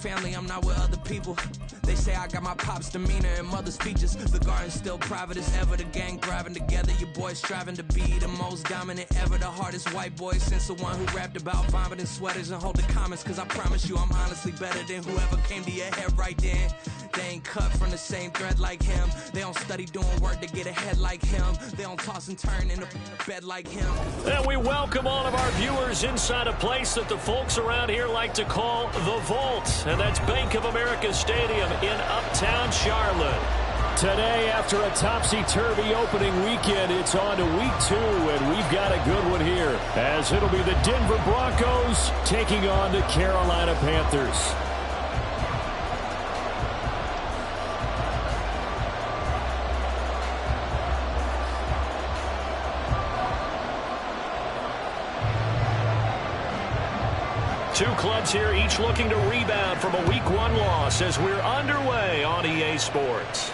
family, I'm not with other people. They say I got my pop's demeanor and mother's features. The garden's still private as ever. The gang thriving together. Your boys striving to be the most dominant ever. The hardest white boy since the one who rapped about vomiting sweaters and hold the comments. Cause I promise you I'm honestly better than whoever came to your head right then. They ain't cut from the same thread like him. They don't study doing work to get ahead like him. They don't toss and turn in the bed like him. And we welcome all of our viewers inside a place that the folks around here like to call the Vault. And that's Bank of America Stadium in Uptown Charlotte. Today, after a topsy-turvy opening weekend, it's on to week 2, and we've got a good one here, as it'll be the Denver Broncos taking on the Carolina Panthers. Two clubs here, each looking to rebound from a Week 1 loss as we're underway on EA Sports.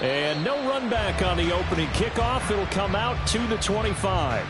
And no run back on the opening kickoff. It'll come out to the 25.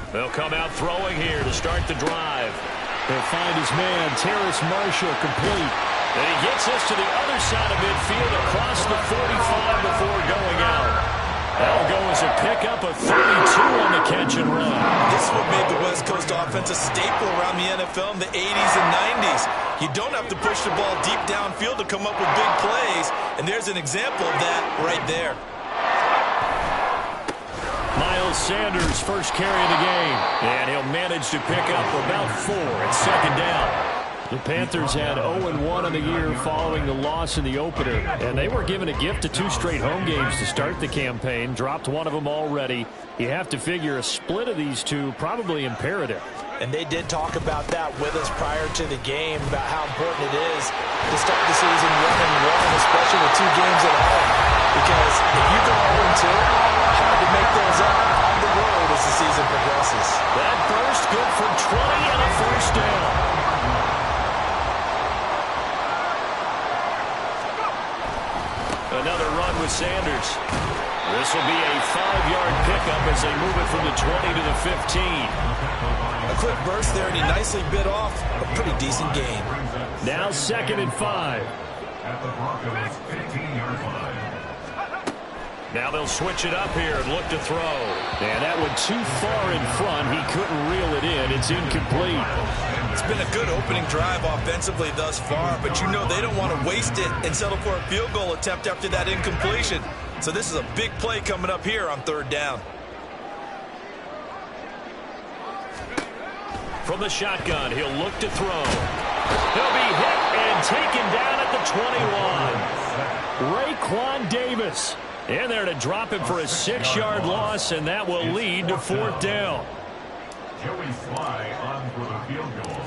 They'll come out throwing here to start the drive. He'll find his man, Terrace Marshall, complete. And he gets this to the other side of midfield across the 45 before going out. That'll go as a pickup of 32 on the catch and run. This is what made the West Coast offense a staple around the NFL in the 80s and 90s. You don't have to push the ball deep downfield to come up with big plays, and there's an example of that right there. Miles Sanders, first carry of the game, and he'll manage to pick up about 4 at second down. The Panthers had 0-1 on the year following the loss in the opener, and they were given a gift of 2 straight home games to start the campaign, dropped one of them already. You have to figure a split of these two probably imperative. And they did talk about that with us prior to the game, about how important it is to start the season 1-1, especially with 2 games at home. Because if you go 0-2, hard to make those up on the road as the season progresses. That burst good for 20 and a first down. Another run with Sanders. This will be a 5-yard pickup as they move it from the 20 to the 15. A quick burst there, and he nicely bit off a pretty decent gain. Now 2nd and 5. At the Broncos' 15-yard line. Now they'll switch it up here and look to throw. And that one too far in front. He couldn't reel it in. It's incomplete. It's been a good opening drive offensively thus far, but you know they don't want to waste it and settle for a field goal attempt after that incompletion. So this is a big play coming up here on 3rd down. From the shotgun, he'll look to throw. He'll be hit and taken down at the 21. Raekwon Davis in there to drop him for a 6-yard loss, and that will lead to 4th down. Joey Sly on for the field goal.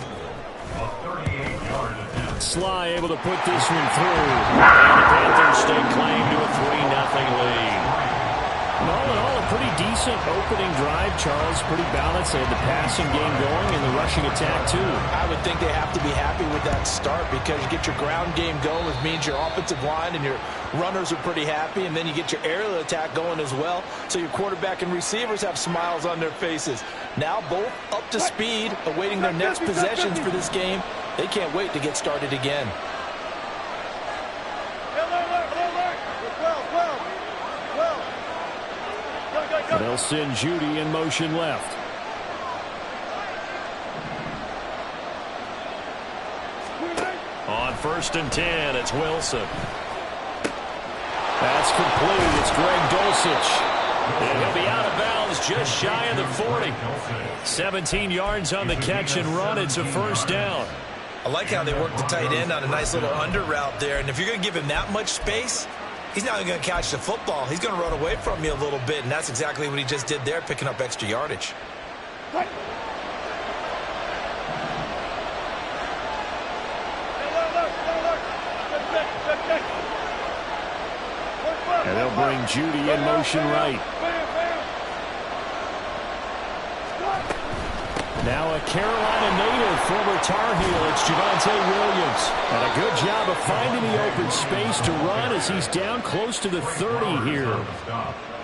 A 38-yard attempt. Sly able to put this one through. And the Panthers stake claim to a 3-0 lead. All in all, a pretty decent opening drive, Charles. Pretty balanced. They had the passing game going and the rushing attack, too. I would think they have to be happy with that start because you get your ground game going, which means your offensive line and your runners are pretty happy, and then you get your aerial attack going as well, so your quarterback and receivers have smiles on their faces. Now both up to speed, awaiting their next possessions for this game. They can't wait to get started again. They'll send Judy in motion left. On 1st and 10, it's Wilson. That's complete. It's Greg Dulcich. And he'll be out of bounds just shy of the 40. 17 yards on the catch and run. It's a first down. I like how they work the tight end on a nice little under route there. And if you're going to give him that much space, he's not going to catch the football. He's going to run away from you a little bit, and that's exactly what he just did there, picking up extra yardage. Right. And they'll bring Judy in motion right. Now a Carolina native, former Tar Heel, it's Javonte Williams. And a good job of finding the open space to run as he's down close to the 30 here.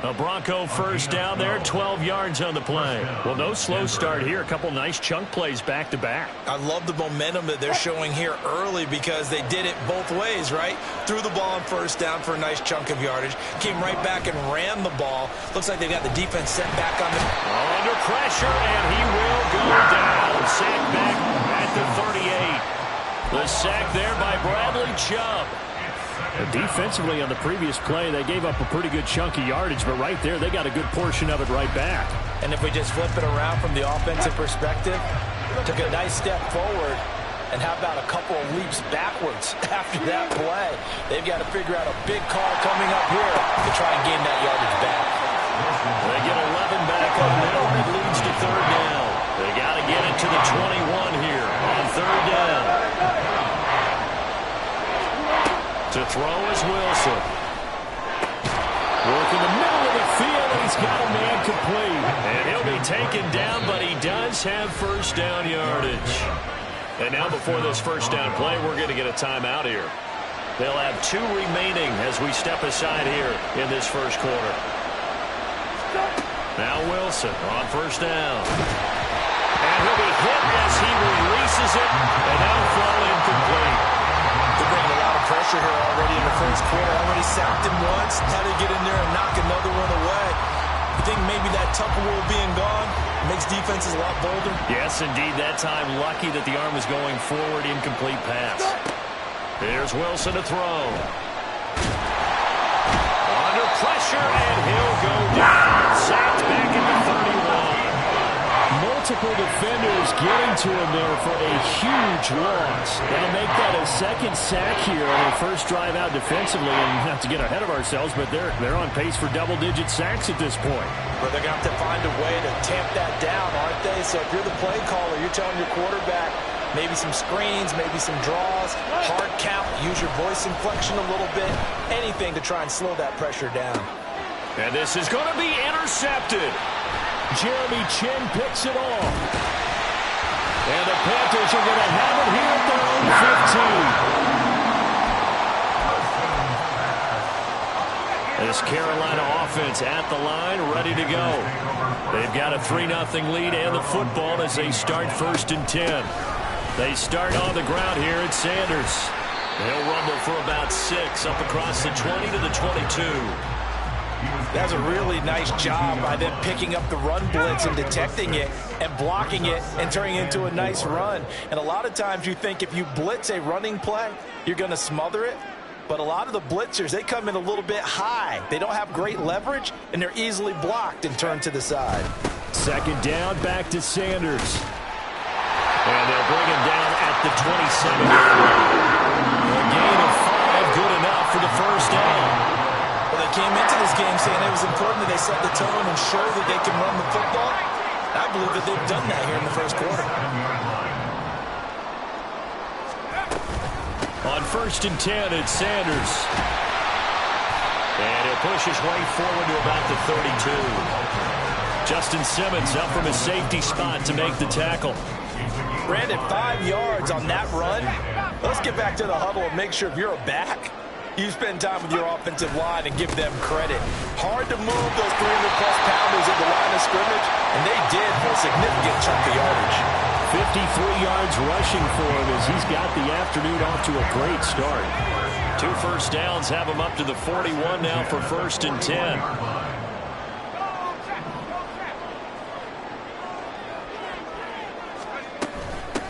A Bronco first down there, 12 yards on the play. Well, no slow start here. A couple nice chunk plays back-to-back. I love the momentum that they're showing here early because they did it both ways, right? Threw the ball on first down for a nice chunk of yardage. Came right back and ran the ball. Looks like they got the defense set back on the... Under pressure, and he will go down. Sack back at the 38. The sack there by Bradley Chubb. Defensively on the previous play, they gave up a pretty good chunk of yardage, but right there, they got a good portion of it right back. And if we just flip it around from the offensive perspective, took a nice step forward, and how about a couple of leaps backwards after that play? They've got to figure out a big call coming up here to try and gain that yardage back. They get 11 back on middle. It leads to 3rd down. They got to get it to the 21 here on 3rd down. To throw is Wilson. Work in the middle of the field. He's got a man complete. And he'll be taken down, but he does have first down yardage. And now before this first down play, we're going to get a timeout here. They'll have 2 remaining as we step aside here in this first quarter. Now Wilson on first down. And he'll be hit as he releases it. And that'll fall incomplete. They're bringing a lot of pressure here already in the first quarter. Already sacked him once. Had to get in there and knock another one away. I think maybe that Tucker rule being gone makes defenses a lot bolder. Yes, indeed. That time, lucky that the arm was going forward. Incomplete pass. There's Wilson to throw. Under pressure, and he'll go down. Sacked back at the 31. Multiple defenders getting to him there for a huge loss. They'll make that a second sack here on their first drive out defensively, and not to get ahead of ourselves, but they're on pace for double-digit sacks at this point. But they're going to have to find a way to tamp that down, aren't they? So if you're the play caller, you're telling your quarterback maybe some screens, maybe some draws, hard count, use your voice inflection a little bit, anything to try and slow that pressure down. And this is going to be intercepted. Jeremy Chin picks it off. And the Panthers are going to have it here at their own 15. This Carolina offense at the line, ready to go. They've got a 3-0 lead and the football as they start 1st and 10. They start on the ground here at Sanders. They'll rumble for about 6 up across the 20 to the 22. That's a really nice job by them picking up the run blitz and detecting it and blocking it and turning it into a nice run. And a lot of times you think if you blitz a running play, you're going to smother it. But a lot of the blitzers, they come in a little bit high. They don't have great leverage, and they're easily blocked and turned to the side. 2nd down, back to Sanders. And they'll bring him down at the 27. A gain of 5, good enough for the first down. Well, they came into this game saying it was important that they set the tone and show that they can run the football. I believe that they've done that here in the first quarter. On 1st and 10, it's Sanders. And he'll push his way forward to about the 32. Justin Simmons up from his safety spot to make the tackle. Brandon, 5 yards on that run. Let's get back to the huddle and make sure if you're a back, you spend time with your offensive line and give them credit. Hard to move those 300-plus pounders at the line of scrimmage, and they did for a significant chunk of yardage. 53 yards rushing for him as he's got the afternoon off to a great start. 2 first downs have him up to the 41 now for 1st and 10.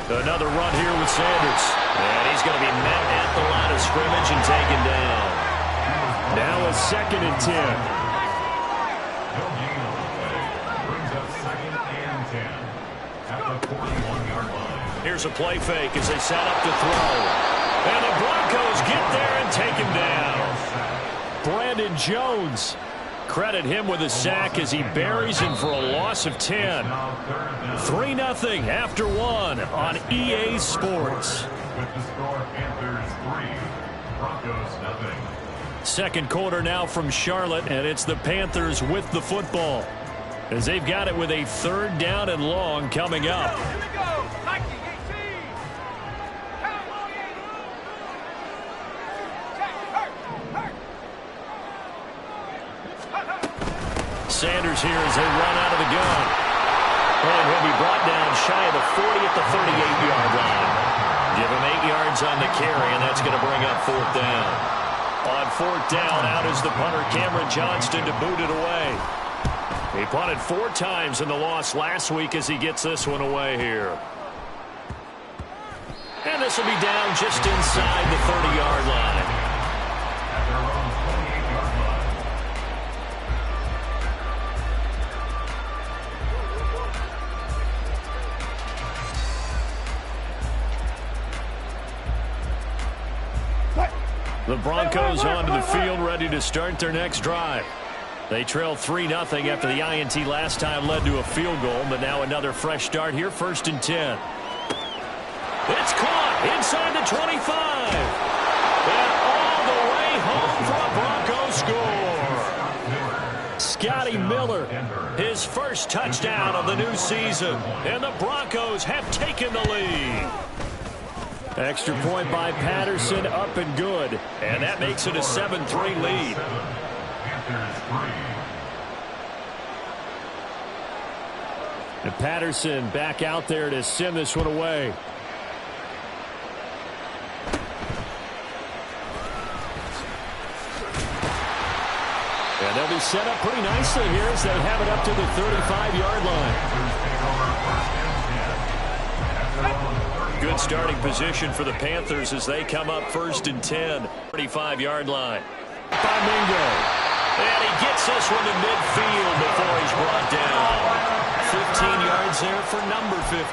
Another run here with Sanders. And he's going to be met at the line of scrimmage and taken down. Now a 2nd and 10. Brings up 2nd and 10 at the 41-yard line. Here's a play fake as they set up to throw. And the Broncos get there and take him down. Brandon Jones. Credit him with a sack as he buries him for a loss of 10. 3-0 after 1 on EA Sports. With the score, Panthers 3, Broncos 0. Second quarter now from Charlotte, and it's the Panthers with the football as they've got it with a 3rd down and long coming up. Sanders here as they run out of the gun. And he'll be brought down shy of the 40 at the 38-yard line. Give him 8 yards on the carry, and that's going to bring up 4th down. On 4th down, out is the punter Cameron Johnston to boot it away. He punted 4 times in the loss last week as he gets this one away here. And this will be down just inside the 30-yard line. At their own 28-yard line. The Broncos onto the field, ready to start their next drive. They trailed 3-0 after the INT last time led to a field goal, but now another fresh start here, 1st and 10. It's caught inside the 25. And all the way home for a Bronco score. Scotty Miller, his first touchdown of the new season, and the Broncos have taken the lead. Extra point by Patterson, up and good. And that makes it a 7-3 lead. And Patterson back out there to send this one away. And they'll be set up pretty nicely here as they have it up to the 35-yard line. Good starting position for the Panthers as they come up 1st and 10. 35-yard line. By Mingo. And he gets this one to midfield before he's brought down. 15 yards there for number 15.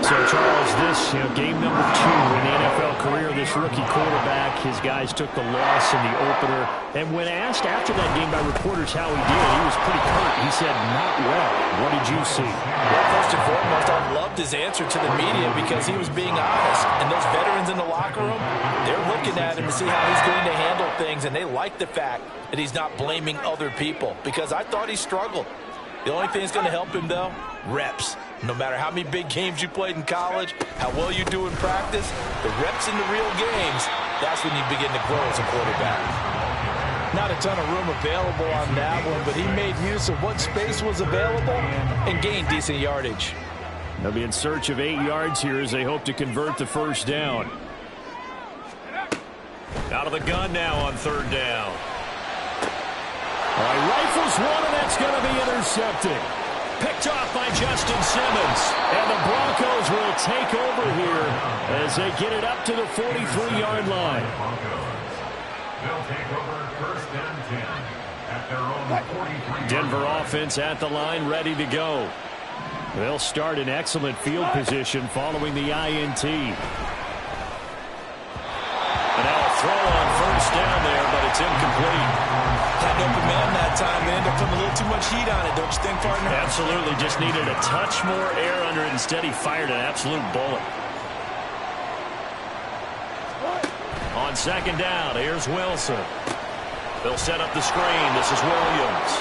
So, Charles, this game number 2 in the NFL career, this rookie quarterback, his guys took the loss in the opener. And when asked after that game by reporters how he did, he was pretty curt. He said, not well. What did you see? Well, first and foremost, I loved his answer to the media because he was being honest. And those veterans in the locker room, they're looking at him to see how he's going to handle things. And they like the fact that he's not blaming other people because I thought he struggled. The only thing that's going to help him, though, reps. No matter how many big games you played in college, how well you do in practice, the reps in the real games, that's when you begin to grow as a quarterback. Not a ton of room available on that one, but he made use of what space was available and gained decent yardage. They'll be in search of 8 yards here as they hope to convert the 1st down. Out of the gun now on 3rd down. All right, rifles one, and that's going to be intercepted. Picked off by Justin Simmons. And the Broncos will take over here as they get it up to the 43-yard line. They'll take over 1st and 10 at their own 43. Denver offense at the line, ready to go. They'll start in excellent field position following the INT. And now a throw on 1st down there, but it's incomplete. Had an open man that time and ended up putting a little too much heat on it, don't you think, partner? Absolutely. Just needed a touch more air under it. Instead, he fired an absolute bullet. On 2nd down, here's Wilson. They'll set up the screen. This is Williams.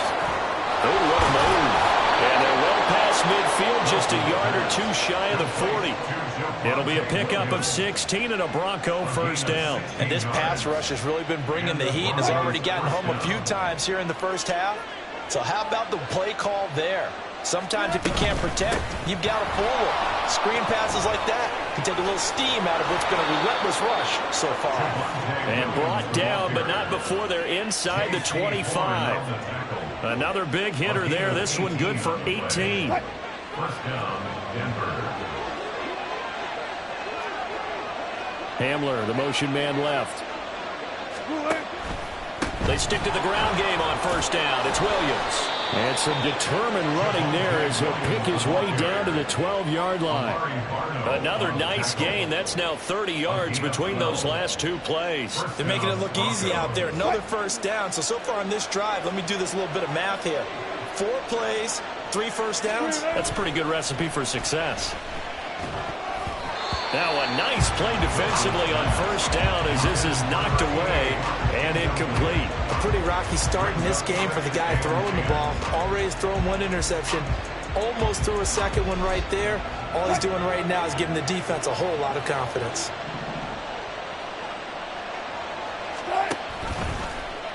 Oh, what a move. And they're well past midfield, just a yard or 2 shy of the 40. It'll be a pickup of 16 and a Bronco 1st down. And this pass rush has really been bringing the heat and has already gotten home a few times here in the 1st half. So how about the play call there? Sometimes if you can't protect, you've got to pull it. Screen passes like that can take a little steam out of what's been a relentless rush so far. And brought down, but not before they're inside the 25. Another big hitter there. This one good for 18. 1st down, Denver. Hamler, the motion man left. They stick to the ground game on first down. It's Williams. And some determined running there as he'll pick his way down to the 12-yard line. Another nice gain. That's now 30 yards between those last two plays. They're making it look easy out there. Another first down. So far on this drive, let me do this little bit of math here. 4 plays, 3 first downs. That's a pretty good recipe for success. Now a nice play defensively on first down as this is knocked away and incomplete. A pretty rocky start in this game for the guy throwing the ball. Already has thrown 1 interception. Almost threw a second one right there. All he's doing right now is giving the defense a whole lot of confidence.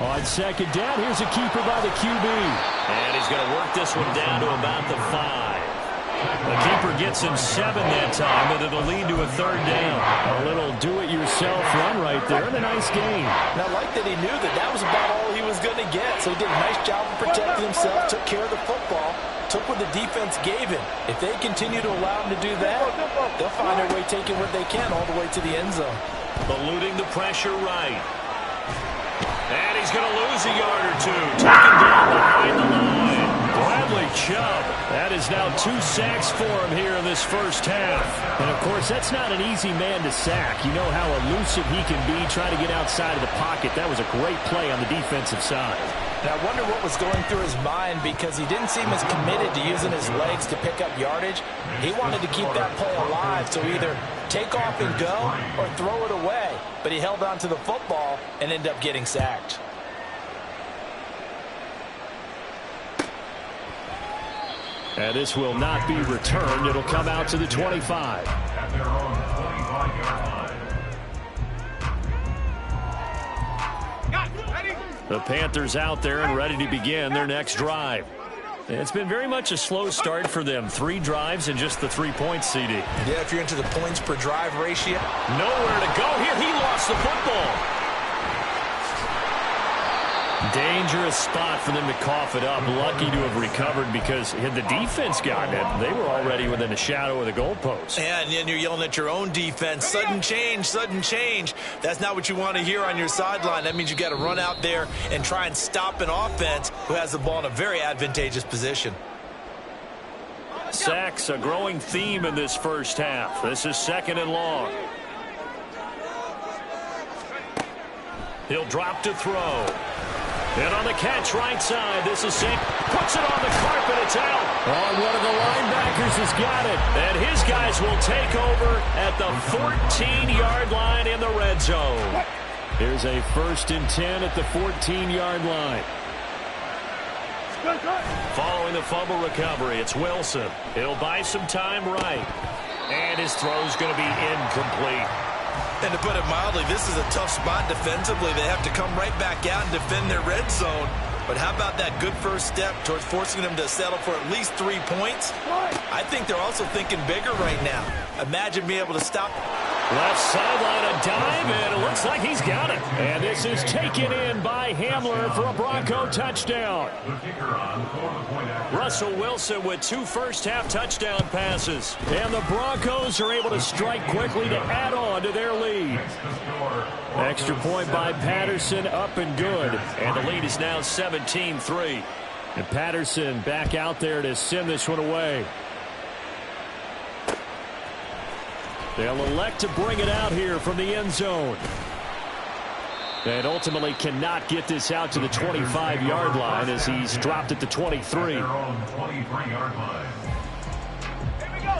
On second down, here's a keeper by the QB. And he's going to work this one down to about the 5. The keeper gets him 7 that time, and it'll lead to a 3rd down. A little do-it-yourself run right there, and a nice gain. And I like that he knew that was about all he was going to get. So he did a nice job of protecting himself, took care of the football, took what the defense gave him. If they continue to allow him to do that, they'll find their way taking what they can all the way to the end zone. Eluding the pressure right. And he's going to lose a yard or 2. Taken down behind the line. Bradley Chubb. That is now 2 sacks for him here in this first half. And, of course, that's not an easy man to sack. You know how elusive he can be trying to get outside of the pocket. That was a great play on the defensive side. Now, I wonder what was going through his mind because he didn't seem as committed to using his legs to pick up yardage. He wanted to keep that play alive, so either take off and go or throw it away. But he held on to the football and ended up getting sacked. And this will not be returned. It'll come out to the 25. At their own 25-yard line. The Panthers out there and ready to begin their next drive. It's been very much a slow start for them. 3 drives and just the 3 points, CD. Yeah, if you're into the points per drive ratio. Nowhere to go here. He lost the football. Dangerous spot for them to cough it up. Lucky to have recovered because had the defense gotten it, they were already within a shadow of the goalpost. Yeah, and you're yelling at your own defense. Sudden change, sudden change. That's not what you want to hear on your sideline. That means you got to run out there and try and stop an offense who has the ball in a very advantageous position. Sacks, a growing theme in this first half. This is 2nd and long. He'll drop to throw. And on the catch right side, this is Saint. Puts it on the carpet. It's out. Oh, one of the linebackers has got it. And his guys will take over at the 14-yard line in the red zone. Here's a 1st and 10 at the 14-yard line. Following the fumble recovery, it's Wilson. He'll buy some time right. And his throw's going to be incomplete. And to put it mildly, this is a tough spot defensively. They have to come right back out and defend their red zone. But how about that good first step towards forcing them to settle for at least 3 points? I think they're also thinking bigger right now. Imagine being able to stop. Left sideline, a dive, and it looks like he's got it. And this is taken in by Hamler for a Bronco touchdown. Russell Wilson with 2 first-half touchdown passes. And the Broncos are able to strike quickly to add on to their lead. Extra point by Patterson, up and good. And the lead is now 17-3. And Patterson back out there to send this one away. They'll elect to bring it out here from the end zone. And ultimately cannot get this out to the 25-yard line as he's dropped at the 23.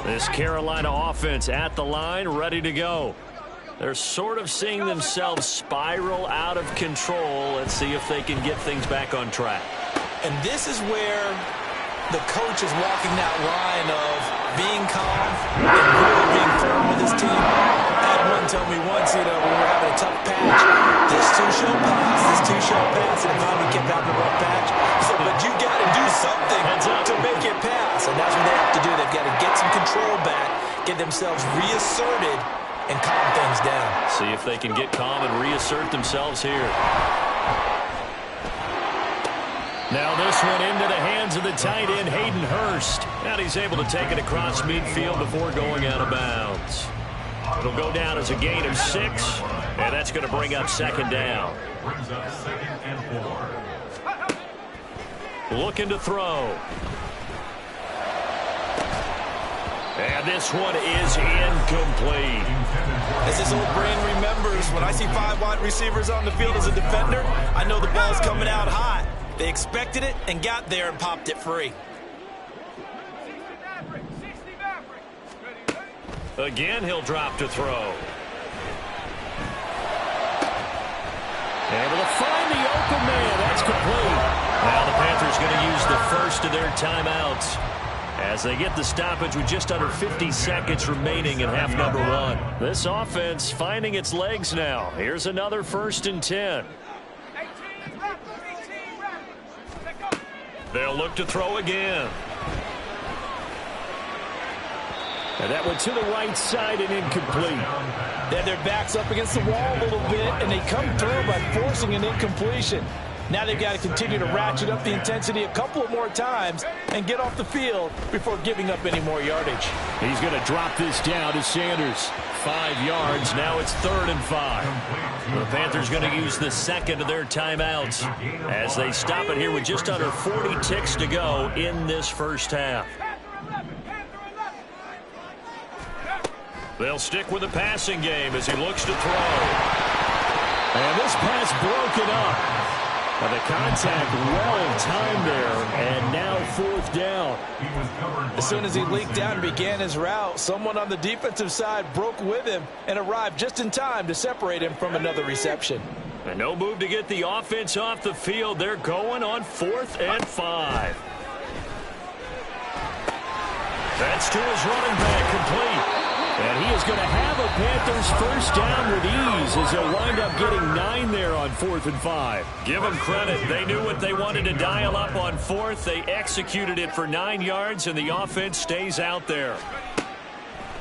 This Carolina offense at the line, ready to go. They're sort of seeing themselves spiral out of control. Let's see if they can get things back on track. And this is where the coach is walking that line of being calm and really being firm with his team. I had one tell me once, when we were having a tough patch, this too shall pass, this too shall pass, and finally kept out the rough patch. He said, but you got to do something to make it pass, and that's what they have to do. They've got to get some control back, get themselves reasserted, and calm things down. See if they can get calm and reassert themselves here. Now this one into the hands of the tight end, Hayden Hurst. And he's able to take it across midfield before going out of bounds. It'll go down as a gain of 6, and that's going to bring up second down. Brings up 2nd and 4. Looking to throw. And this one is incomplete. As this old brain remembers, when I see 5 wide receivers on the field as a defender, I know the ball's coming out hot. They expected it and got there and popped it free. Again, he'll drop to throw. Able to find the open man. That's complete. Now the Panthers going to use the first of their timeouts as they get the stoppage with just under 50 seconds remaining in half number 1. This offense finding its legs now. Here's another 1st and 10. They'll look to throw again. And that went to the right side and incomplete. They had their backs up against the wall a little bit, and they come through by forcing an incompletion. Now they've got to continue to ratchet up the intensity a couple of more times and get off the field before giving up any more yardage. He's going to drop this down to Sanders. 5 yards. Now it's 3rd and 5. The Panthers going to use the second of their timeouts as they stop it here with just under 40 ticks to go in this first half. They'll stick with the passing game as he looks to throw. And this pass broken up. And the contact well timed there, and now 4th down. As soon as he leaked out and began his route, someone on the defensive side broke with him and arrived just in time to separate him from another reception. And no move to get the offense off the field. They're going on 4th and 5. That's to his running back, complete. And he is going to have a Panthers first down with ease as they'll wind up getting 9 there on 4th and 5. Give them credit. They knew what they wanted to dial up on 4th. They executed it for 9 yards, and the offense stays out there.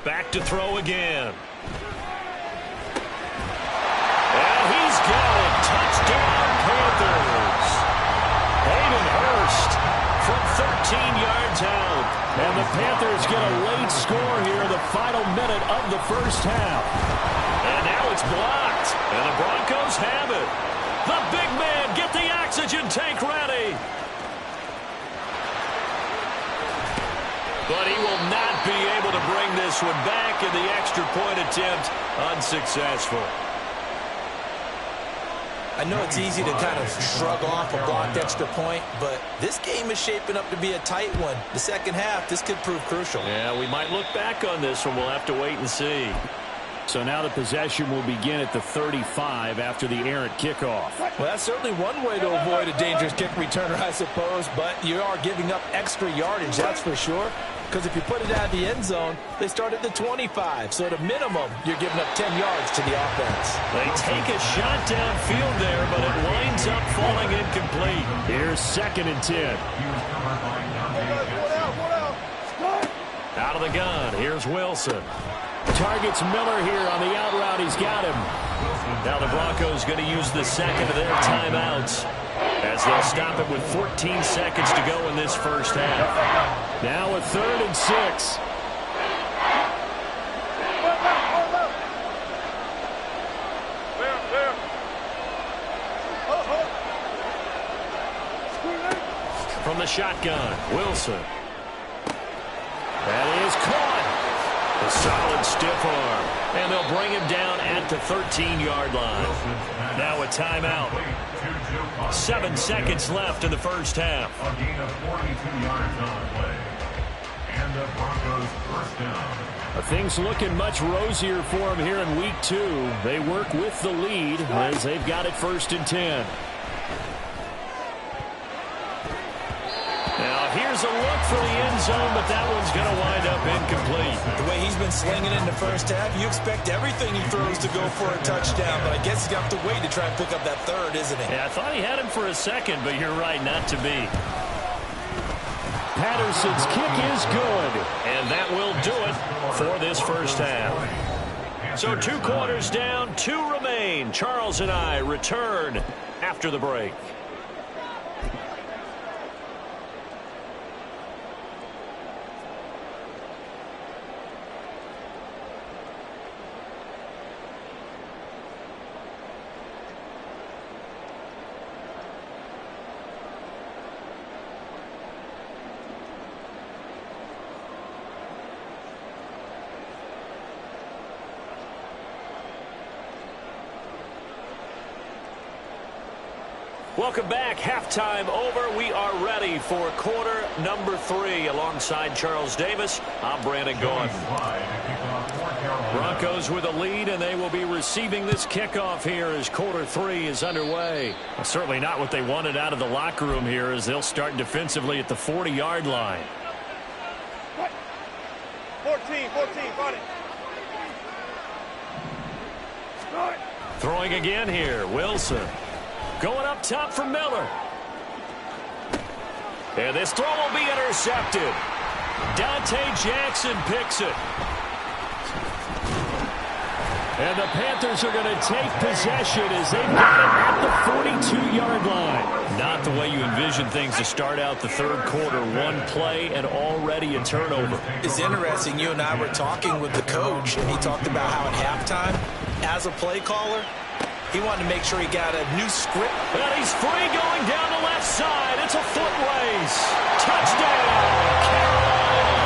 Back to throw again. And he's got it. Touchdown, Panthers. Hayden Hurst from 13 yards out. And the Panthers get a late score here in the final minute of the first half. And now it's blocked. And the Broncos have it. The big man, get the oxygen tank ready. But he will not be able to bring this one back, in the extra point attempt unsuccessful. I know it's easy to kind of shrug off a blocked extra point, but this game is shaping up to be a tight one. The second half, this could prove crucial. Yeah, we might look back on this one. We'll have to wait and see. So now the possession will begin at the 35 after the errant kickoff. Well, that's certainly one way to avoid a dangerous kick returner, I suppose, but you are giving up extra yardage, that's for sure. Because if you put it out of the end zone, they start at the 25. So at a minimum, you're giving up 10 yards to the offense. They take a shot downfield there, but it winds up falling incomplete. Here's 2nd and 10. Out of the gun, here's Wilson. Targets Miller here on the out route. He's got him. Now the Broncos going to use the second of their timeouts as they'll stop it with 14 seconds to go in this first half. Now a 3rd and 6. From the shotgun, Wilson. That is caught. A solid stiff arm. And they'll bring him down at the 13-yard line. Now a timeout. 7 seconds left in the first half. A gain of 42 yards on the play. And the Broncos first down. Things looking much rosier for them here in week 2. They work with the lead as they've got it 1st and 10. Now here's a look for the end zone, but that one's going to wind up incomplete. The way he's been slinging in the first half, you expect everything he throws to go for a touchdown, but I guess he's got to wait to try and pick up that 3rd, isn't he? Yeah, I thought he had him for a second, but you're right, not to be. Patterson's kick is good, and that will do it for this first half. So 2 quarters down, 2 remain. Charles and I return after the break. Welcome back. Halftime over. We are ready for quarter number 3. Alongside Charles Davis, I'm Brandon Gaughan. Broncos with a lead, and they will be receiving this kickoff here as quarter 3 is underway. Well, certainly not what they wanted out of the locker room here, as they'll start defensively at the 40-yard line. 14, got it. Throwing again here, Wilson. Going up top for Miller. And this throw will be intercepted. Dante Jackson picks it. And the Panthers are going to take possession as they've got it at the 42-yard line. Not the way you envision things to start out the third quarter. One play and already a turnover. It's interesting. You and I were talking with the coach, and he talked about how at halftime, as a play caller, he wanted to make sure he got a new script. And he's free going down the left side. It's a foot race. Touchdown, Carolina.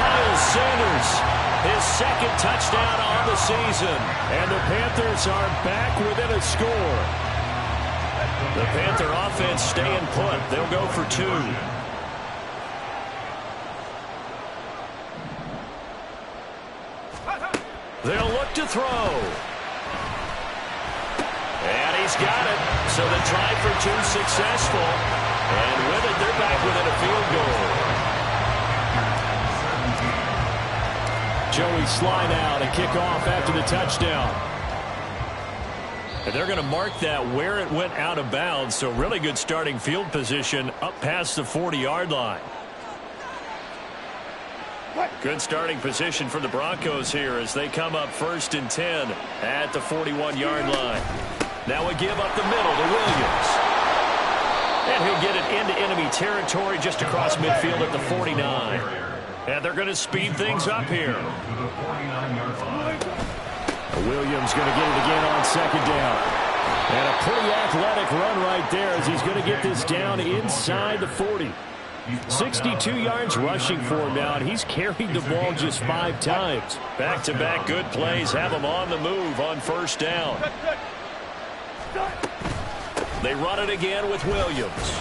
Miles Sanders, his second touchdown on the season. And the Panthers are back within a score. The Panther offense staying put. They'll go for 2. They'll look to throw. And he's got it. So the try for 2 successful. And with it, they're back within a field goal. Joey slide out and kick off after the touchdown. And they're going to mark that where it went out of bounds. So really good starting field position up past the 40-yard line. Good starting position for the Broncos here as they come up 1st and 10 at the 41-yard line. Now we give up the middle to Williams. And he'll get it into enemy territory just across midfield at the 49. And they're going to speed things up here. Williams going to get it again on 2nd down. And a pretty athletic run right there as he's going to get this down inside the 40. 62 yards rushing for him now, and he's carried the ball just 5 times. Back-to-back good plays have him on the move on 1st down. They run it again with Williams.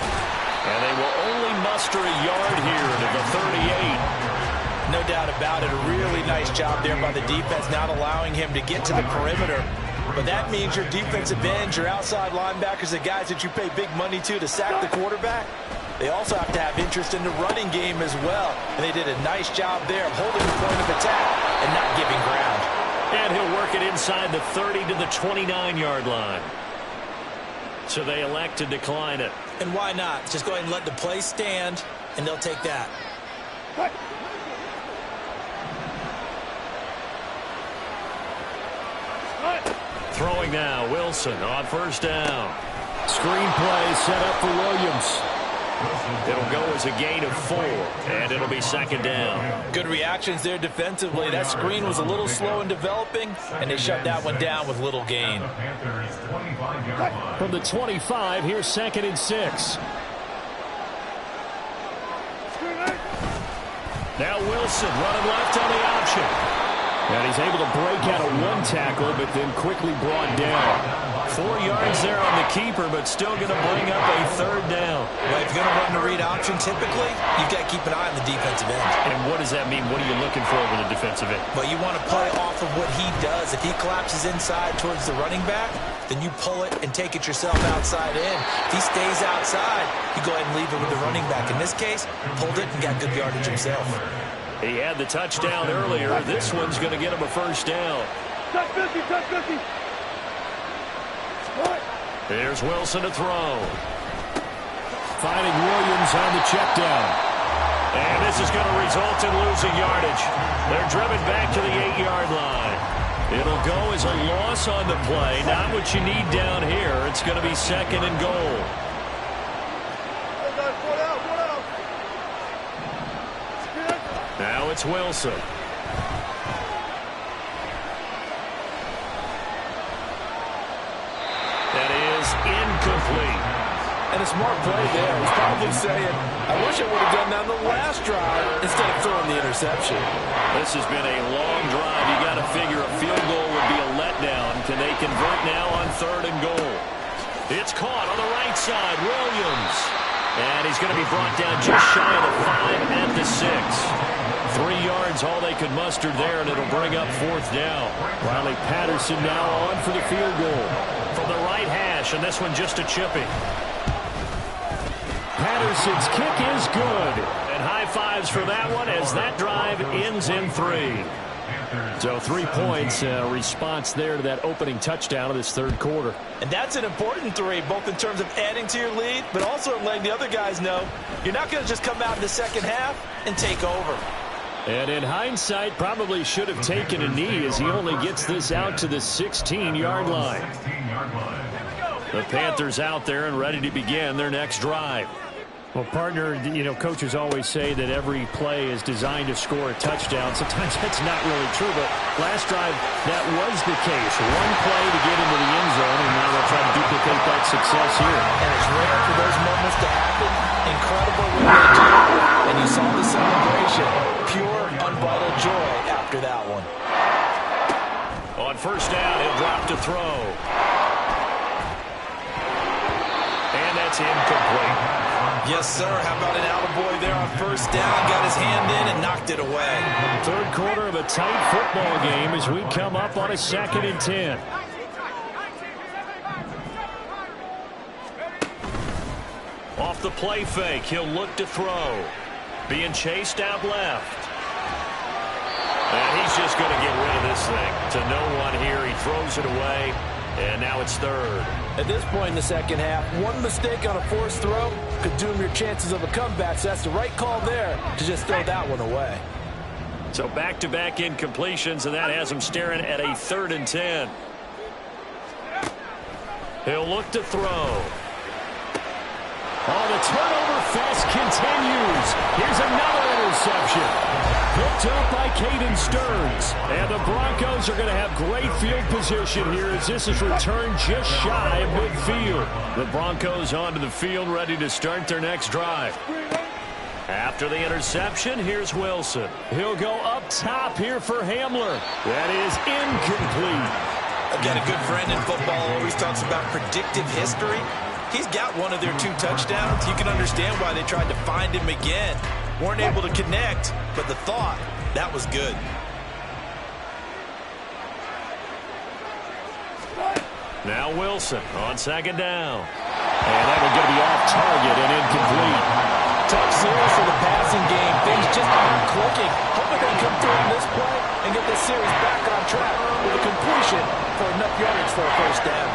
And they will only muster a yard here to the 38. No doubt about it. A really nice job there by the defense, not allowing him to get to the perimeter. But that means your defensive ends, your outside linebackers, the guys that you pay big money to sack the quarterback, they also have to have interest in the running game as well. And they did a nice job there of holding the point of attack and not giving ground. And he'll work it inside the 30 to the 29-yard line. So they elect to decline it. And why not? Just go ahead and let the play stand, and they'll take that. Throwing now, Wilson on 1st down. Screen play set up for Williams. It'll go as a gain of 4, and it'll be 2nd down. Good reactions there defensively. That screen was a little slow in developing, and they shut that one down with little gain. From the 25, here's 2nd and 6. Now Wilson running left on the option. And he's able to break out of 1 tackle, but then quickly brought down. 4 yards there on the keeper, but still going to bring up a 3rd down. Well, if you're going to run the read option, typically, you've got to keep an eye on the defensive end. And what does that mean? What are you looking for with the defensive end? Well, you want to play off of what he does. If he collapses inside towards the running back, then you pull it and take it yourself outside in. If he stays outside, you go ahead and leave it with the running back. In this case, pulled it and got good yardage himself. He had the touchdown earlier. This one's going to get him a 1st down. Touch 50, touch 50. Here's Wilson to throw. Finding Williams on the check down. And this is going to result in losing yardage. They're driven back to the 8-yard line. It'll go as a loss on the play. Not what you need down here. It's going to be 2nd and goal. Now it's Wilson. That is incomplete. And a smart play there. He's probably saying, I wish I would have done that on the last drive instead of throwing the interception. This has been a long drive. You got to figure a field goal would be a letdown. Can they convert now on 3rd and goal? It's caught on the right side. Williams. And he's going to be brought down just shy of the 5 at the 6. 3 yards, all they could muster there, and it'll bring up 4th down. Riley Patterson now on for the field goal from the right hash, and this one just a chipping. Patterson's kick is good. And high fives for that one as that drive ends in 3. So 3 points, response there to that opening touchdown of this third quarter. And that's an important 3, both in terms of adding to your lead, but also letting the other guys know you're not going to just come out in the second half and take over. And in hindsight, probably should have taken a knee as he only gets this out to the 16-yard line. The Panthers out there and ready to begin their next drive. Well, partner, you know, coaches always say that every play is designed to score a touchdown. Sometimes that's not really true, but last drive, that was the case. One play to get into the end zone, and now they'll try to duplicate that success here. And it's rare for those moments to happen. Incredible when they do. And you saw the celebration. Pure, unbridled joy after that one. On first down, he'll drop to throw. And that's incomplete. Yes, sir. How about an attaboy there on first down? Got his hand in and knocked it away. Third quarter of a tight football game as we come up on a 2nd and 10. Off the play fake, he'll look to throw. Being chased out left. And he's just going to get rid of this thing to no one here. He throws it away, and now it's 3rd. At this point in the second half, one mistake on a forced throw could doom your chances of a comeback, so that's the right call there to just throw that one away. So back-to-back incompletions, and that has him staring at a 3rd and 10. He'll look to throw. Oh, the turnover fest continues. Here's another interception. Picked up by Caden Stearns. And the Broncos are going to have great field position here as this is returned just shy of midfield. The Broncos onto the field ready to start their next drive. After the interception, here's Wilson. He'll go up top here for Hamler. That is incomplete. Again, a good friend in football always talks about predictive history. He's got one of their 2 touchdowns. You can understand why they tried to find him again. Weren't able to connect, but the thought, that was good. Now Wilson on 2nd down. And that one's going to be off target and incomplete. Tough series for the passing game. Things just aren't clicking. Hoping they come through in this play and get this series back on track with a completion for enough yardage for a first down.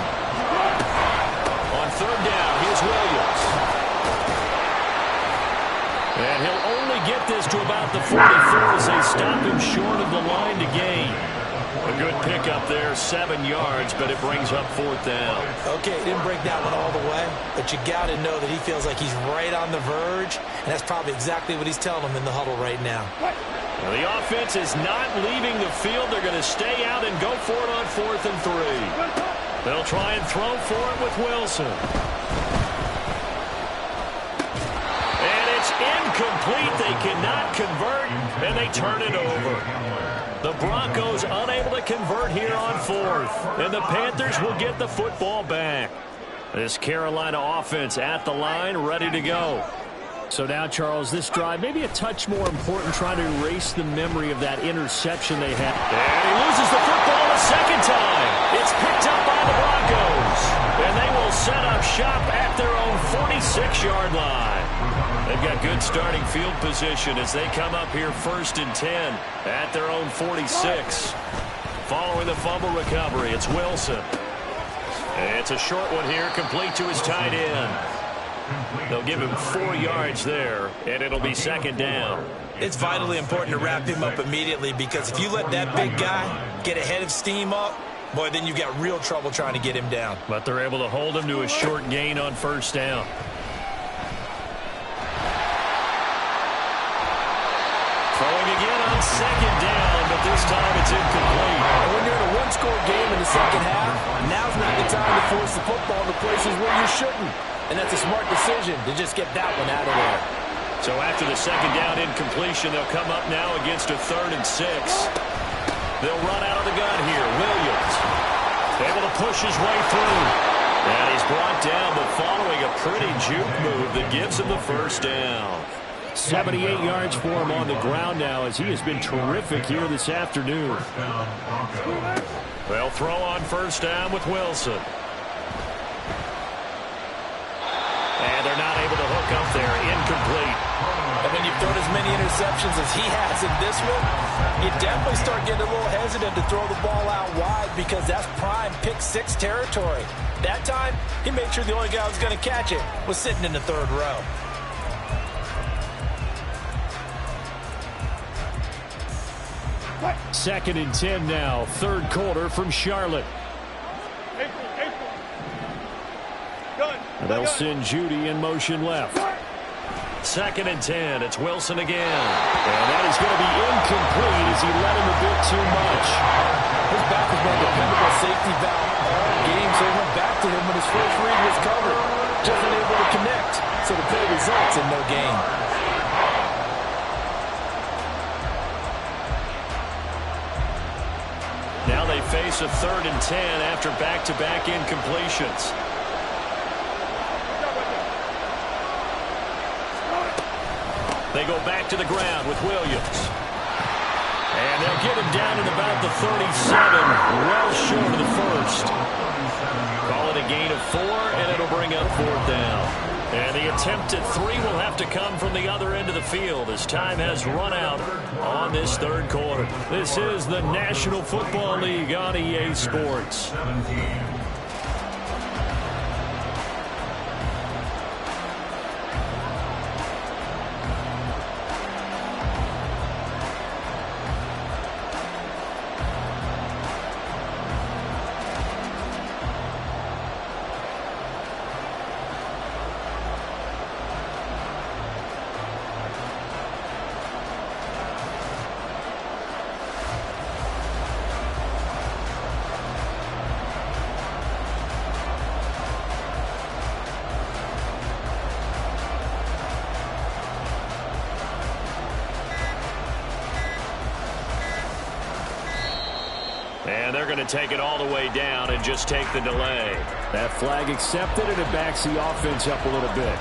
On 3rd down, here's Williams. And he'll only get this to about the 44 as they stop him short of the line to gain. A good pickup there, 7 yards, but it brings up 4th down. Okay, didn't break that one all the way, but you got to know that he feels like he's right on the verge, and that's probably exactly what he's telling him in the huddle right now. Well, the offense is not leaving the field. They're going to stay out and go for it on 4th and 3. They'll try and throw for it with Wilson. And it's incomplete. They cannot convert, and they turn it over. The Broncos unable to convert here on 4th, and the Panthers will get the football back. This Carolina offense at the line, ready to go. So now, Charles, this drive maybe a touch more important, trying to erase the memory of that interception they had. And he loses the football a 2nd time. It's picked up by the Broncos, and they will set up shop at their own 46-yard line. They've got good starting field position as they come up here 1st and 10 at their own 46. Following the fumble recovery, it's Wilson. And it's a short one here, complete to his tight end. They'll give him 4 yards there, and it'll be 2nd down. It's vitally important to wrap him up immediately, because if you let that big guy get ahead of steam up, boy, then you've got real trouble trying to get him down. But they're able to hold him to a short gain on 1st down. Throwing again on 2nd down, but this time it's incomplete. And when you're in a one-score game in the second half, now's not the time to force the football to places where you shouldn't. And that's a smart decision to just get that one out of there. So after the 2nd down incompletion, they'll come up now against a 3rd and 6. They'll run out of the gun here. Williams able to push his way through. And he's brought down, but following a pretty juke move that gives him the first down. 78 yards for him on the ground now, as he has been terrific here this afternoon. They'll throw on first down with Wilson. And they're not able to hook up there. Incomplete. And when you've thrown as many interceptions as he has in this one, you definitely start getting a little hesitant to throw the ball out wide, because that's prime pick six territory. That time, he made sure the only guy who was going to catch it was sitting in the third row. Second and 10 now. Third quarter from Charlotte. They'll send Judy in motion left. Second and 10. It's Wilson again. And that is going to be incomplete as he let him a bit too much. His back has been a dependable safety valve all game, so he went back to him when his first read was covered. Just unable to connect, so the play results in no gain. Now they face a third and 10 after back-to-back incompletions. They go back to the ground with Williams. And they'll get him down at about the 37, well short of the first. Call it a gain of 4, and it'll bring up fourth down. And the attempt at 3 will have to come from the other end of the field as time has run out on this third quarter. This is the National Football League on EA Sports. And they're going to take it all the way down and just take the delay. That flag accepted, and it backs the offense up a little bit.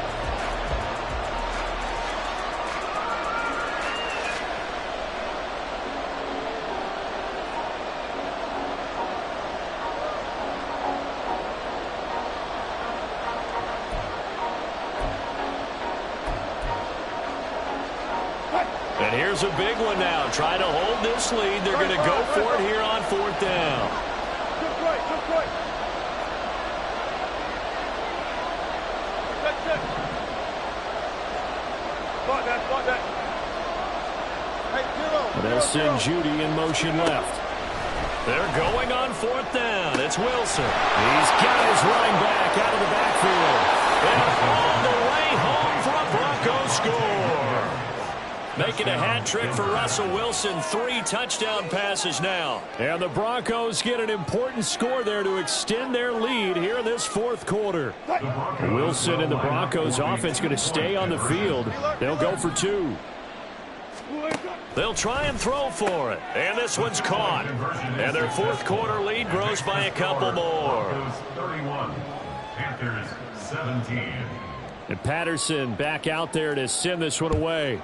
And here's a big one now. Try to hold this lead. They're going to go for it here on fourth down. They'll send Judy in motion left. They're going on fourth down. It's Wilson. He's got his running back out of the backfield. And all the way home for a Broncos score. Making a hat trick for Russell Wilson. 3 touchdown passes now. And the Broncos get an important score there to extend their lead here in this fourth quarter. Wilson and the Broncos offense going to stay on the field. They'll go for 2. They'll try and throw for it. And this one's caught. And their fourth quarter lead grows by a couple more. 31, Panthers 17. And Patterson back out there to send this one away.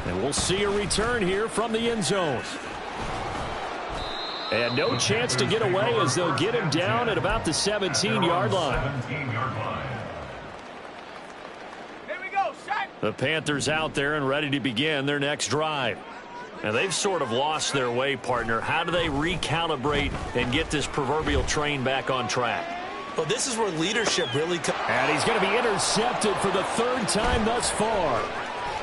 And we'll see a return here from the end zone. And no chance to get away as they'll get him down at about the 17-yard line. The Panthers out there and ready to begin their next drive. And they've sort of lost their way, partner. How do they recalibrate and get this proverbial train back on track? Well, this is where leadership really comes. And he's going to be intercepted for the third time thus far.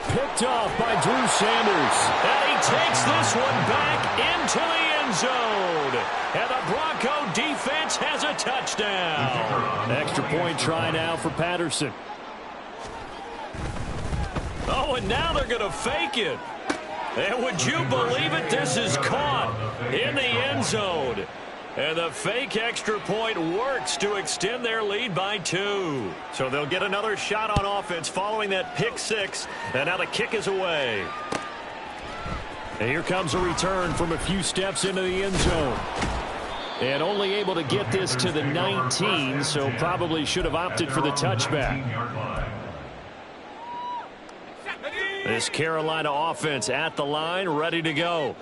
Picked off by Drew Sanders. And he takes this one back into the end zone. And the Bronco defense has a touchdown. Extra point try now for Patterson. Oh, and now they're going to fake it. And would you believe it? This is caught in the end zone. And the fake extra point works to extend their lead by 2. So they'll get another shot on offense following that pick 6. And now the kick is away. And here comes a return from a few steps into the end zone. And only able to get this to the 19, so probably should have opted for the touchback. This Carolina offense at the line, ready to go.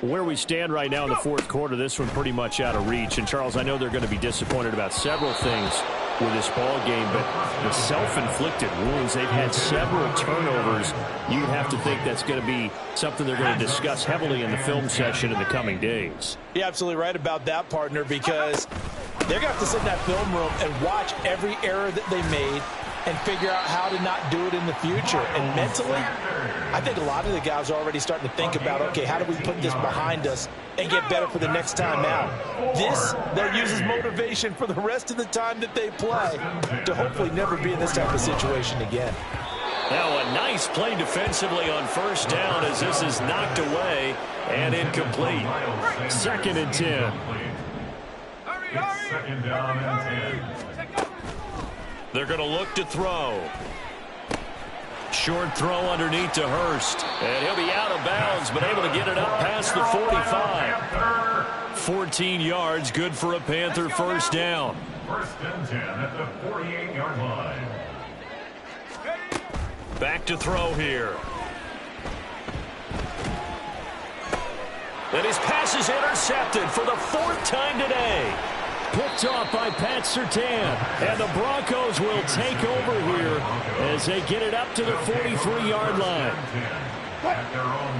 Where we stand right now in the fourth quarter, this one pretty much out of reach. And, Charles, I know they're going to be disappointed about several things with this ball game, but the self-inflicted wounds, they've had several turnovers. You'd have to think that's going to be something they're going to discuss heavily in the film session in the coming days. You're absolutely right about that, partner, because they're going to have to sit in that film room and watch every error that they made and figure out how to not do it in the future. And mentally, I think a lot of the guys are already starting to think about, okay, how do we put this behind us and get better for the next time out? This, they'll use as motivation for the rest of the time that they play to hopefully never be in this type of situation again. Now a nice play defensively on first down as this is knocked away and incomplete. 2nd and 10. It's 2nd down and 10. They're going to look to throw. Short throw underneath to Hurst. And he'll be out of bounds, but able to get it up past the 45. 14 yards, good for a Panther first down. 1st and 10 at the 48-yard line. Back to throw here. And his pass is intercepted for the 4th time today. Picked off by Pat Surtain. And the Broncos will take over here as they get it up to the 43-yard line.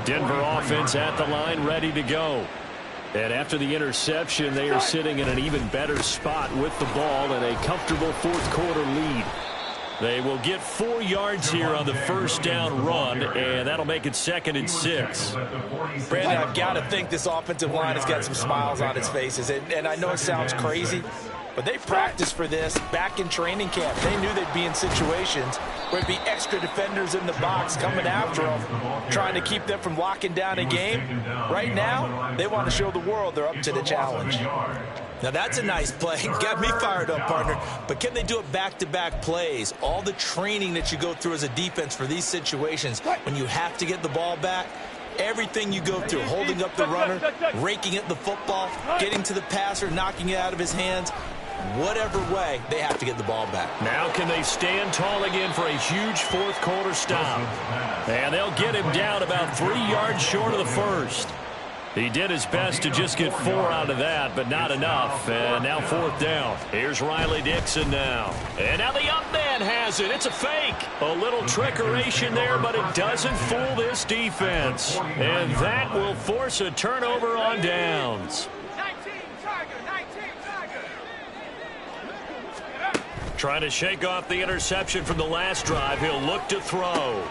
Denver offense at the line, ready to go. And after the interception, they are sitting in an even better spot with the ball and a comfortable fourth quarter lead. They will get 4 yards here on the first down run, and that'll make it 2nd and 6. Brandon, I've got to think this offensive line has got some smiles on its faces. And I know it sounds crazy, but they practiced for this back in training camp. They knew they'd be in situations where there'd be extra defenders in the box coming after them, trying to keep them from locking down a game. Right now, they want to show the world they're up to the challenge. Now, that's a nice play. Got me fired up, partner. But can they do it back-to-back plays? All the training that you go through as a defense for these situations, when you have to get the ball back, everything you go through, holding up the runner, raking at the football, getting to the passer, knocking it out of his hands, whatever way, they have to get the ball back. Now can they stand tall again for a huge fourth quarter stop? And they'll get him down about 3 yards short of the first. He did his best to just get 4 out of that, but not enough. And now 4th down. Here's Riley Dixon now. And now the up man has it. It's a fake. A little trickeration there, but it doesn't fool this defense. And that will force a turnover on downs. Trying to shake off the interception from the last drive. He'll look to throw.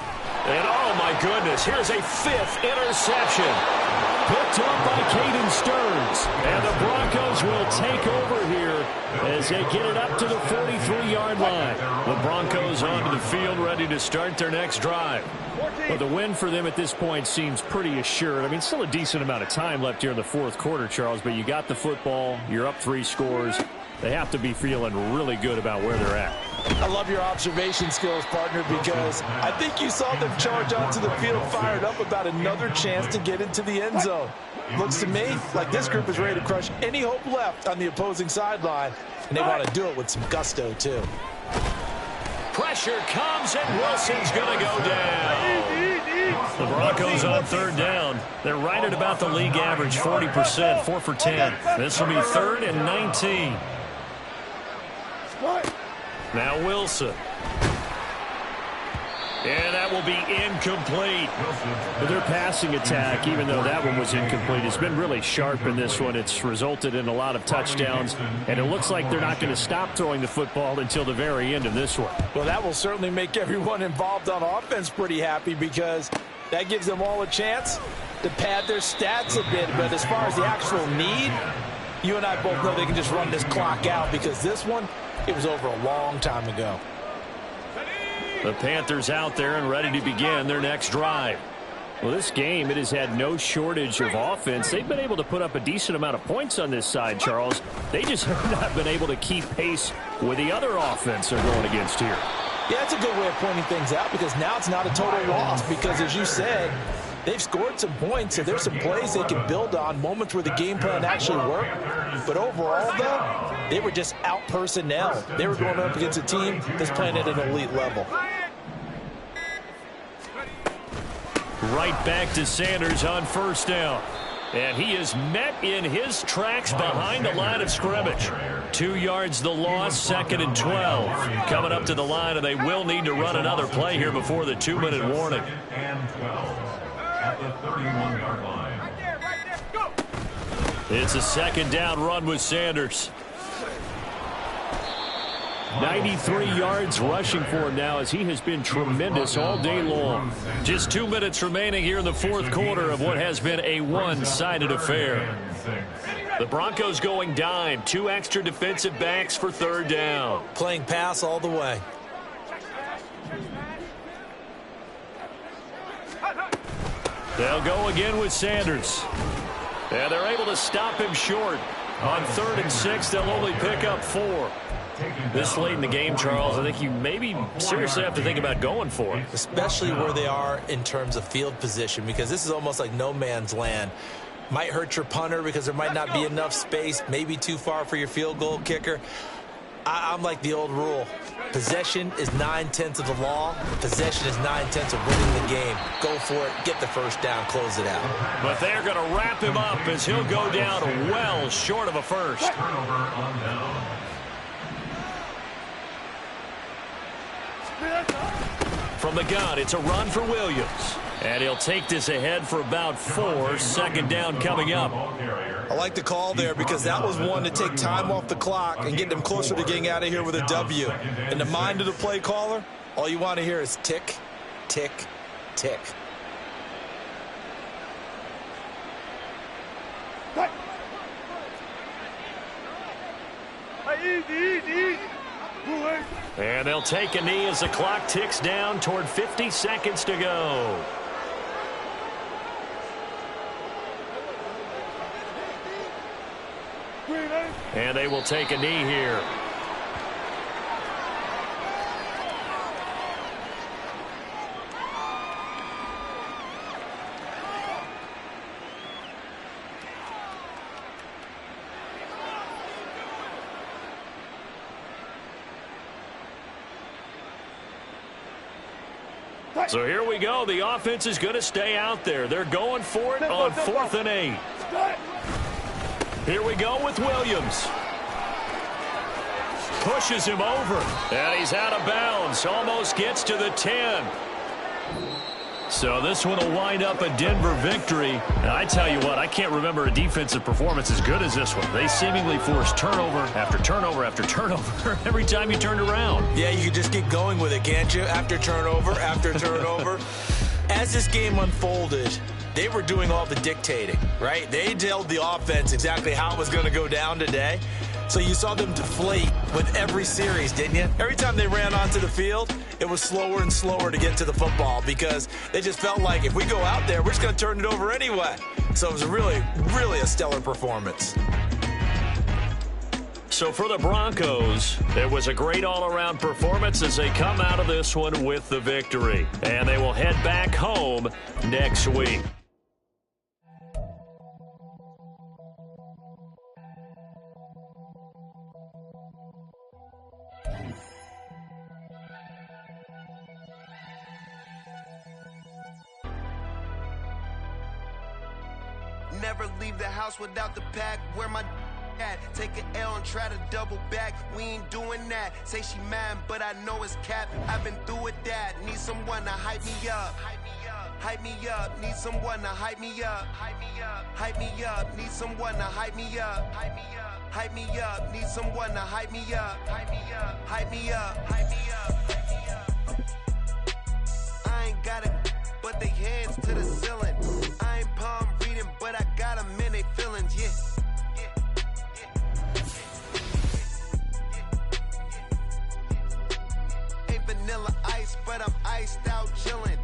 And oh my goodness, here's a 5th interception. Picked up by Caden Stearns. And the Broncos will take over here as they get it up to the 43-yard line. The Broncos onto the field ready to start their next drive. Well, the win for them at this point seems pretty assured. I mean, still a decent amount of time left here in the fourth quarter, Charles, but you got the football, you're up 3 scores. They have to be feeling really good about where they're at. I love your observation skills, partner, because I think you saw them charge onto the field fired up about another chance to get into the end zone. Looks to me like this group is ready to crush any hope left on the opposing sideline, and they want to do it with some gusto, too. Pressure comes, and Wilson's going to go down. The Broncos on 3rd down. They're right at about the league average, 40%, 4 for 10. This will be 3rd and 19. Now Wilson. And that will be incomplete. But their passing attack, even though that one was incomplete, has been really sharp in this one. It's resulted in a lot of touchdowns, and it looks like they're not going to stop throwing the football until the very end of this one. Well, that will certainly make everyone involved on offense pretty happy, because that gives them all a chance to pad their stats a bit. But as far as the actual need, you and I both know they can just run this clock out, because this one, it was over a long time ago. The Panthers out there and ready to begin their next drive. Well, this game, it has had no shortage of offense. They've been able to put up a decent amount of points on this side, Charles. They just have not been able to keep pace with the other offense they're going against here. Yeah, that's a good way of pointing things out, because now it's not a total loss, because as you said, they've scored some points, so there's some plays they can build on, moments where the game plan actually worked. But overall, though, they were just out-personnel. They were going up against a team that's playing at an elite level. Right back to Sanders on first down. And he is met in his tracks behind the line of scrimmage. 2 yards the loss, 2nd and 12. Coming up to the line, and they will need to run another play here before the 2-minute warning. And 12 at the 31-yard line. It's a 2nd down run with Sanders. 93 yards rushing for him now, as he has been tremendous all day long. Just 2 minutes remaining here in the fourth quarter of what has been a one-sided affair. The Broncos going dime. 2 extra defensive backs for 3rd down. Playing pass all the way. They'll go again with Sanders. And they're able to stop him short. On 3rd and 6, they'll only pick up 4. This late in the game, Charles, I think you maybe seriously have to think about going for it. Especially where they are in terms of field position, because this is almost like no man's land. Might hurt your punter because there might not be enough space, maybe too far for your field goal kicker. I'm like the old rule. Possession is 9/10 of the law. Possession is 9/10 of winning the game. Go for it, get the first down, close it out. But they're going to wrap him up as he'll go down well short of a first. Turnover on down. From the gun, it's a run for Williams. And he'll take this ahead for about 4. 2nd down coming up. I like the call there because that was one to take time off the clock and get them closer to getting out of here with a W. In the mind of the play caller, all you want to hear is tick, tick, tick. Easy. And they'll take a knee as the clock ticks down toward 50 seconds to go. And they will take a knee here. So here we go. The offense is going to stay out there. They're going for it on 4th and 8. Here we go with Williams. Pushes him over. And he's out of bounds. Almost gets to the 10. So this one will wind up a Denver victory. And I tell you what, I can't remember a defensive performance as good as this one. They seemingly forced turnover after turnover after turnover every time you turned around. Yeah, you could just get going with it, can't you? After turnover, after turnover. As this game unfolded, they were doing all the dictating, right? They told the offense exactly how it was going to go down today. So you saw them deflate with every series, didn't you? Every time they ran onto the field, it was slower and slower to get to the football because they just felt like if we go out there, we're just going to turn it over anyway. So it was really, really a stellar performance. So for the Broncos, it was a great all-around performance as they come out of this one with the victory. And they will head back home next week. Never leave the house without the pack. Where my at? Take an L and try to double back. We ain't doing that. Say she mad, but I know it's cap. I've been through with that. Need someone to hype me up. Hype me up. Need someone to hype me up. Hype me up. Need someone to hype me up. Hype me up. Need someone to hype me up. Hype me up. I ain't got it, but they hands to the ceiling. I ain't palm reading, but I got them in they feelings, yeah. Ain't vanilla ice, but I'm iced out chillin'.